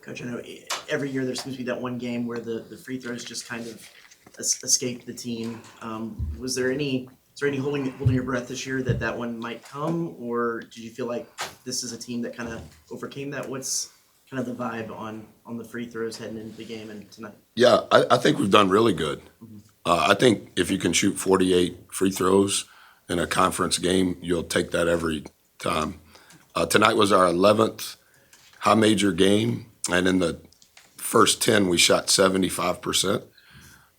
Coach, I know every year there seems to be that one game where the free throws just kind of escape the team. Was there any holding your breath this year that one might come, or did you feel like this is a team that kind of overcame that? What's kind of the vibe on the free throws heading into the game and tonight? Yeah, I think we've done really good. I think if you can shoot 48 free throws in a conference game, you'll take that every time. Tonight was our 11th high major game, and in the first 10, we shot 75%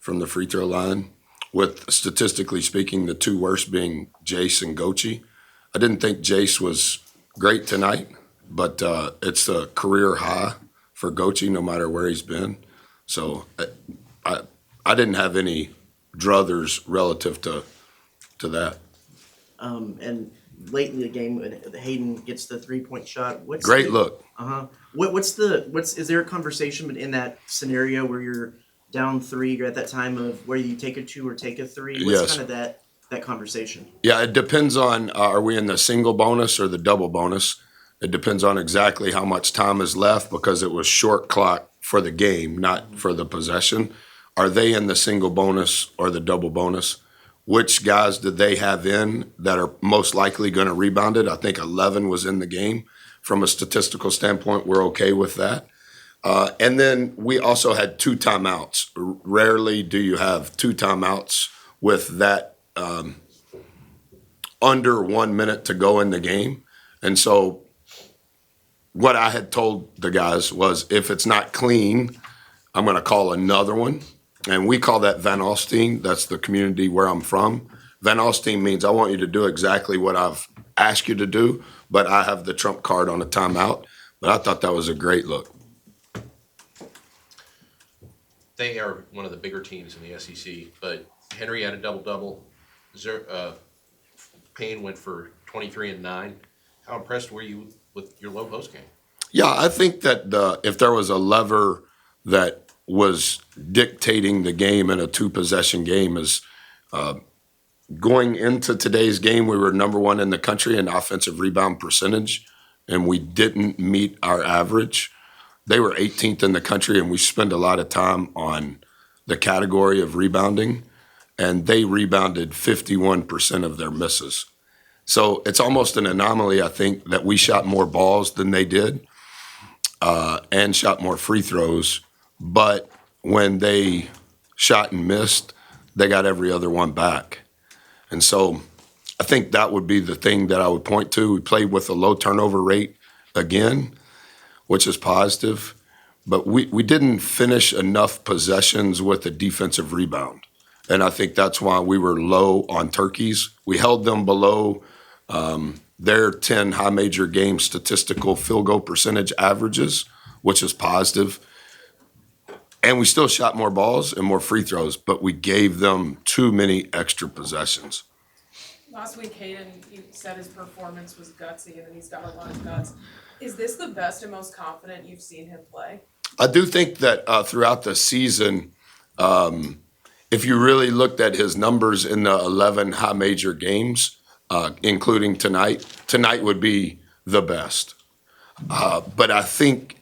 from the free throw line, with statistically speaking, the two worst being Jace and Gochi. I didn't think Jace was great tonight, but it's a career high for Gochi no matter where he's been. So I didn't have any druthers relative to that. And late in the game, when Hayden gets the 3-point shot. Great look. Is there a conversation in that scenario where you're down 3, you're at that time of where you take a 2 or take a 3? What's Yes. kind of that conversation? Yeah, it depends on are we in the single bonus or the double bonus. It depends on exactly how much time is left because it was short clock for the game, not for the possession. Are they in the single bonus or the double bonus? Which guys did they have in that are most likely going to rebound it? I think 11 was in the game. From a statistical standpoint, we're okay with that. And then we also had 2 timeouts. Rarely do you have 2 timeouts with that under 1 minute to go in the game. And so what I had told the guys was if it's not clean, I'm going to call another one. And we call that Van Alstyne. That's the community where I'm from. Van Alstyne means I want you to do exactly what I've asked you to do, but I have the trump card on a timeout. But I thought that was a great look. They are one of the bigger teams in the SEC, but Henry had a double-double. Payne went for 23 and 9. How impressed were you with your low post game? Yeah, I think that if there was a lever that was dictating the game in a 2-possession game is going into today's game, we were number 1 in the country in offensive rebound percentage, and we didn't meet our average. They were 18th in the country, and we spend a lot of time on the category of rebounding, and they rebounded 51% of their misses. So it's almost an anomaly, I think, that we shot more balls than they did and shot more free throws. But when they shot and missed, they got every other one back. And so I think that would be the thing that I would point to. We played with a low turnover rate again, which is positive. But we didn't finish enough possessions with a defensive rebound. And I think that's why we were low on turkeys. We held them below their 10 high major game statistical field goal percentage averages, which is positive. And we still shot more balls and more free throws, but we gave them too many extra possessions. Last week, Hayden, you said his performance was gutsy, and then he's got a lot of guts. Is this the best and most confident you've seen him play? I do think that throughout the season, if you really looked at his numbers in the 11 high major games, including tonight would be the best. But I think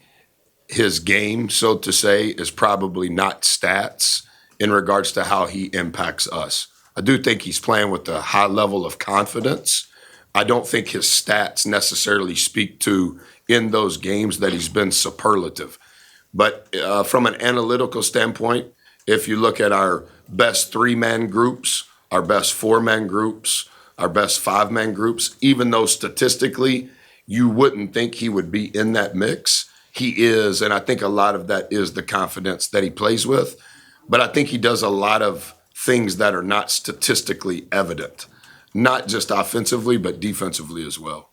his game, so to say, is probably not stats in regards to how he impacts us. I do think he's playing with a high level of confidence. I don't think his stats necessarily speak to in those games that he's been superlative. But from an analytical standpoint, if you look at our best 3-man groups, our best 4-man groups, our best 5-man groups, even though statistically you wouldn't think he would be in that mix, he is, and I think a lot of that is the confidence that he plays with. But I think he does a lot of things that are not statistically evident, not just offensively, but defensively as well.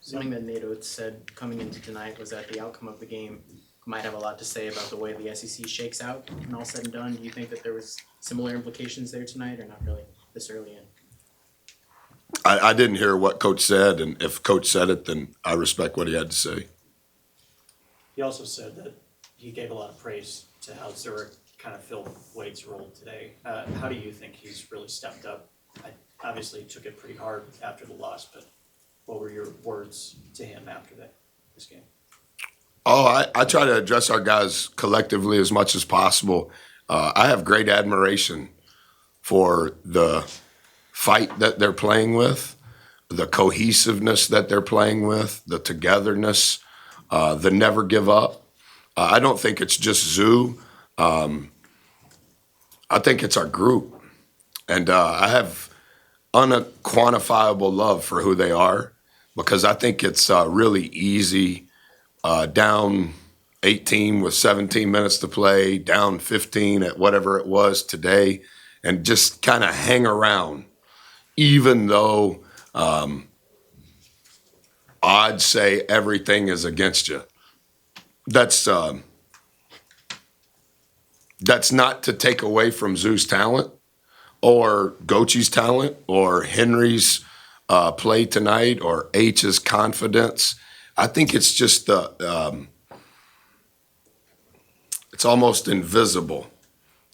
Something that Nato had said coming into tonight was that the outcome of the game might have a lot to say about the way the SEC shakes out and all said and done. Do you think that there was similar implications there tonight, or not really this early in? I didn't hear what Coach said, and if Coach said it, then I respect what he had to say. He also said that he gave a lot of praise to how Zurich kind of filled Wade's role today. How do you think he's really stepped up? I obviously took it pretty hard after the loss, but what were your words to him after this game? I try to address our guys collectively as much as possible. I have great admiration for the fight that they're playing with, the cohesiveness that they're playing with, the togetherness, the never give up. I don't think it's just Zoo. I think it's our group. And I have unquantifiable love for who they are because I think it's really easy down 18 with 17 minutes to play, down 15 at whatever it was today, and just kind of hang around, even though odds say everything is against you. That's not to take away from Zoo's talent or Gochi's talent or Henry's play tonight or H's confidence. I think it's just it's almost invisible.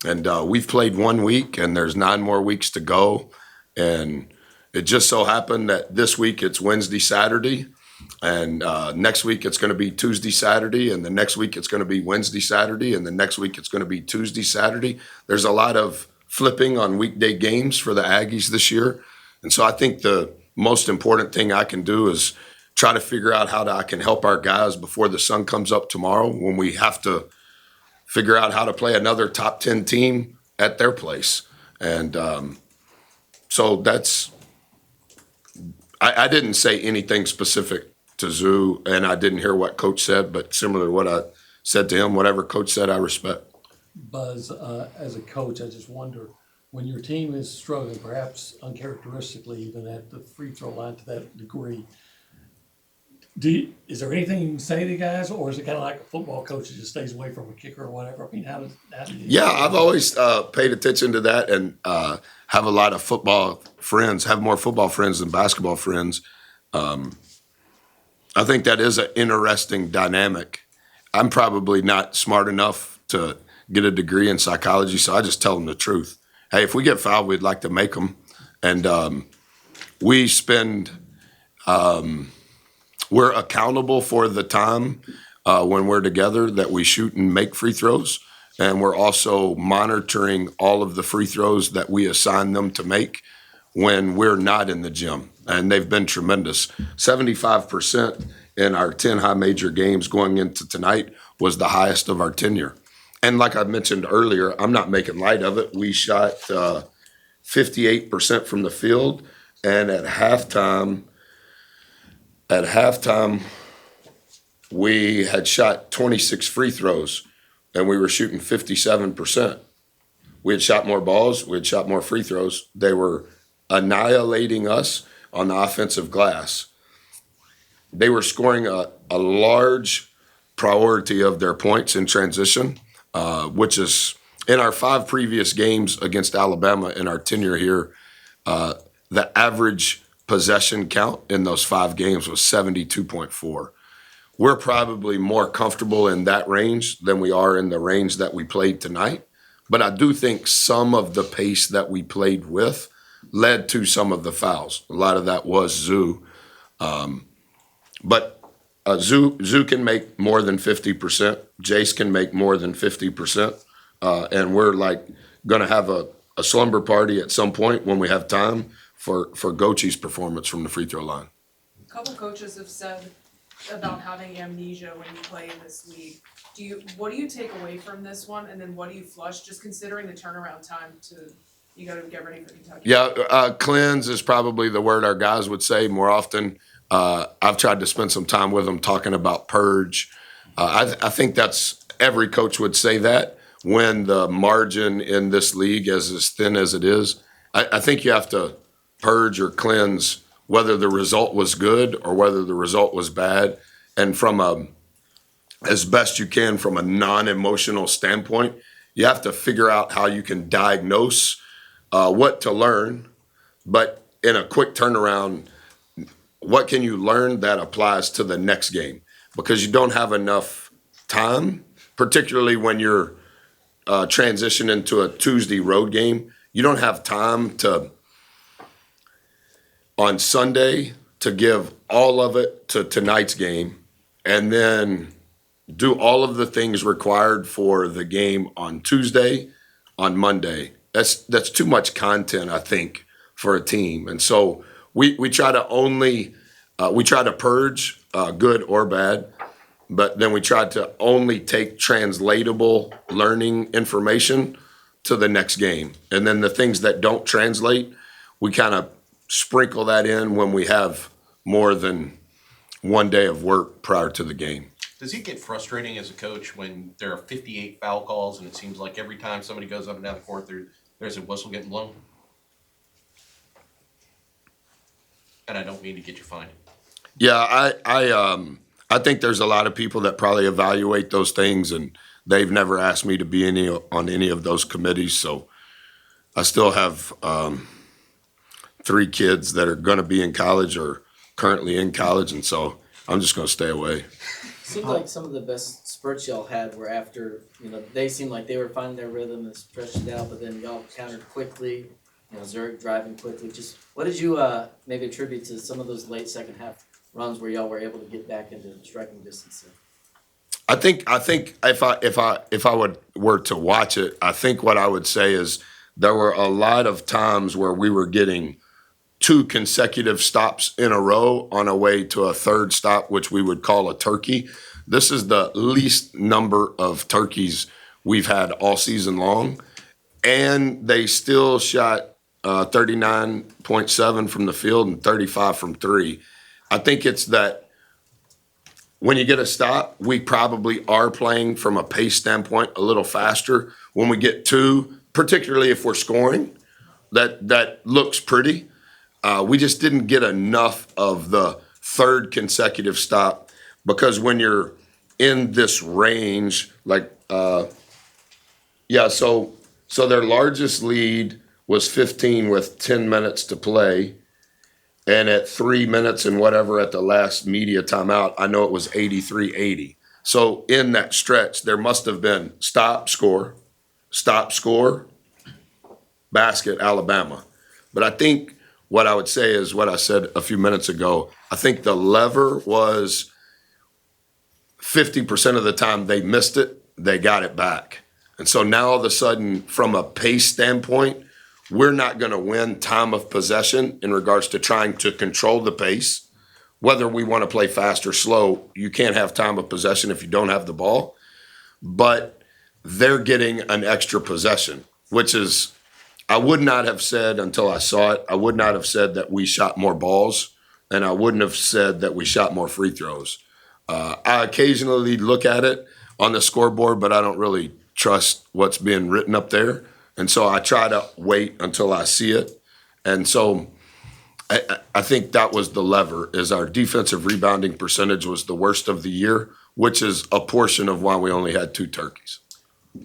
And we've played 1 week and there's 9 more weeks to go. And it just so happened that this week it's Wednesday, Saturday. And next week it's going to be Tuesday, Saturday. And the next week it's going to be Wednesday, Saturday. And the next week it's going to be Tuesday, Saturday. There's a lot of flipping on weekday games for the Aggies this year. And so I think the most important thing I can do is try to figure out how I can help our guys before the sun comes up tomorrow when we have to figure out how to play another top 10 team at their place. And so that's, I didn't say anything specific to Zoo, and I didn't hear what Coach said, but similar to what I said to him, whatever Coach said, I respect. Buzz, as a coach, I just wonder, when your team is struggling, perhaps uncharacteristically even at the free throw line to that degree, is there anything you can say to guys, or is it kind of like a football coach that just stays away from a kicker or whatever? I mean, how do you? Yeah, I've always paid attention to that and have a lot of football friends, have more football friends than basketball friends. I think that is an interesting dynamic. I'm probably not smart enough to get a degree in psychology, so I just tell them the truth. Hey, if we get fouled, we'd like to make them. And we spend we're accountable for the time when we're together that we shoot and make free throws. And we're also monitoring all of the free throws that we assign them to make when we're not in the gym. And they've been tremendous. 75% in our 10 high major games going into tonight was the highest of our tenure. And like I mentioned earlier, I'm not making light of it. We shot 58% from the field. And at halftime, we had shot 26 free throws, and we were shooting 57%. We had shot more balls. We had shot more free throws. They were annihilating us on the offensive glass. They were scoring a large priority of their points in transition, which is in our 5 previous games against Alabama in our tenure here, the average possession count in those 5 games was 72.4. We're probably more comfortable in that range than we are in the range that we played tonight. But I do think some of the pace that we played with led to some of the fouls. A lot of that was Zoo. But Zoo can make more than 50%. Jace can make more than 50%. And we're like going to have a slumber party at some point when we have time for Gochi's performance from the free throw line. A couple coaches have said about having amnesia when you play in this league. What do you take away from this one, and then what do you flush, just considering the turnaround time you got to get ready for Kentucky? Yeah, cleanse is probably the word our guys would say more often. I've tried to spend some time with them talking about purge. I think that's every coach would say that when the margin in this league is as thin as it is. I think you have to purge or cleanse whether the result was good or whether the result was bad. And from as best you can from a non-emotional standpoint, you have to figure out how you can diagnose what to learn, but in a quick turnaround, what can you learn that applies to the next game? Because you don't have enough time, particularly when you're transitioning to a Tuesday road game. You don't have time on Sunday to give all of it to tonight's game and then do all of the things required for the game on Tuesday, on Monday. That's too much content, I think, for a team. And so we try to purge, good or bad, but then we try to only take translatable learning information to the next game. And then the things that don't translate, we kind of sprinkle that in when we have more than one day of work prior to the game. Does it get frustrating as a coach when there are 58 foul calls and it seems like every time somebody goes up and down the court, there's a whistle getting blown? And I don't mean to get you fined. Yeah, I think there's a lot of people that probably evaluate those things, and they've never asked me to be on any of those committees. So I still have 3 kids that are going to be in college or currently in college, and so I'm just going to stay away. Seemed like some of the best spurts y'all had were after, they seemed like they were finding their rhythm and stretched it out, but then y'all countered quickly, Zurich driving quickly. Just what did you maybe attribute to some of those late second half runs where y'all were able to get back into striking distance? I think if I were to watch it, I think what I would say is there were a lot of times where we were getting 2 consecutive stops in a row on our way to a third stop, which we would call a turkey. This is the least number of turkeys we've had all season long, and they still shot 39.7 from the field and 35 from 3. I think it's that when you get a stop, we probably are playing from a pace standpoint a little faster. When we get 2, particularly if we're scoring, that looks pretty. We just didn't get enough of the third consecutive stop, because when you're in this range, so their largest lead was 15 with 10 minutes to play. And at 3 minutes and whatever at the last media timeout, I know it was 83-80. So in that stretch, there must have been stop, score, basket, Alabama. But I think what I would say is what I said a few minutes ago. I think the lever was 50% of the time they missed it, they got it back. And so now all of a sudden, from a pace standpoint, we're not going to win time of possession in regards to trying to control the pace. Whether we want to play fast or slow, you can't have time of possession if you don't have the ball. But they're getting an extra possession, which is, I would not have said until I saw it, I would not have said that we shot more balls, and I wouldn't have said that we shot more free throws. I occasionally look at it on the scoreboard, but I don't really trust what's being written up there. And so I try to wait until I see it. And so I think that was the lever, is our defensive rebounding percentage was the worst of the year, which is a portion of why we only had 2 turkeys.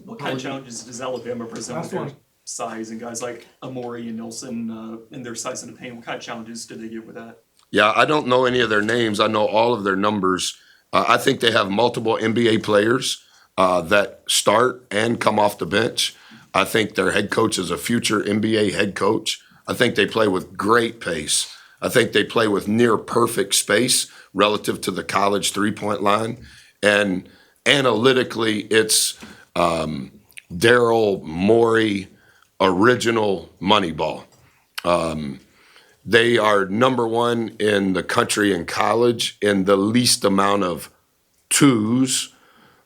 What kind of challenges does Alabama present with their size and guys like Amori and Nelson and their size in the paint? What kind of challenges do they get with that? Yeah, I don't know any of their names. I know all of their numbers. I think they have multiple NBA players that start and come off the bench. I think their head coach is a future NBA head coach. I think they play with great pace. I think they play with near perfect space relative to the college three-point line. And analytically, it's Daryl Morey original Moneyball. They are number 1 in the country in college in the least amount of twos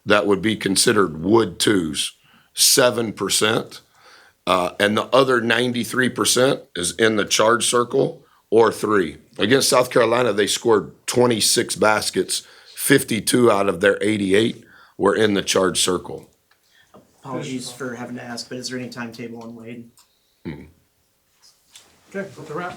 that would be considered wood twos, 7%. And the other 93% is in the charge circle or 3. Against South Carolina, they scored 26 baskets, 52 out of their 88 were in the charge circle. Apologies for having to ask, but is there any timetable on Wade? Okay, that's a wrap.